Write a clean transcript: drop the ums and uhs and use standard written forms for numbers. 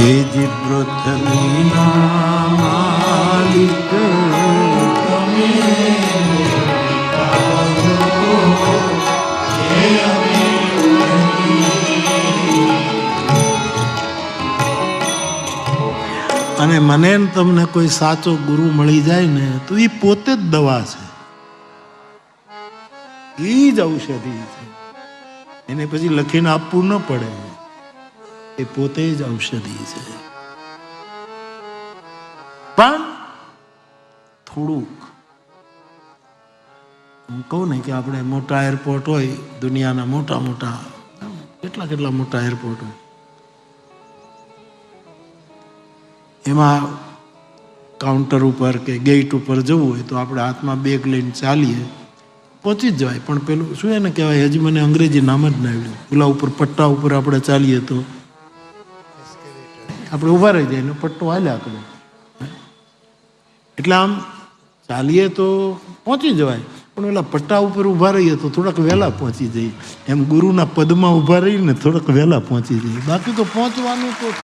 એ જે પૃથ્વીના માલિક અને મને ને તમને કોઈ સાચો ગુરુ મળી જાય ને તો એ પોતે જ દવા છે, એ જ ઔષધિ છે. એને પછી લખીને આપવું ન પડે, એ પોતે જ ઔષધિ છે. પણ થોડુંક હું કહું ને કે આપણે મોટા એરપોર્ટ હોય, દુનિયાના મોટા મોટા કેટલા મોટા એરપોર્ટ હોય, એમાં કાઉન્ટર ઉપર કે ગેટ ઉપર જવું હોય તો આપણે હાથમાં બેગ લઈને ચાલીએ, પહોંચી જ જવાય. પણ પેલું શું એને કહેવાય, હજી મને અંગ્રેજી નામ જ ના આવ્યું, પેલા ઉપર પટ્ટા ઉપર આપણે ચાલીએ તો આપણે ઊભા રહી જાય ને પટ્ટો હાલ્યા કરે. એટલે આમ ચાલીએ તો પહોંચી જવાય, પણ પેલા પટ્ટા ઉપર ઊભા રહીએ તો થોડાક વહેલા પહોંચી જઈએ. એમ ગુરુના પદમાં ઊભા રહીને થોડાક વહેલા પહોંચી જઈએ, બાકી તો પહોંચવાનું તો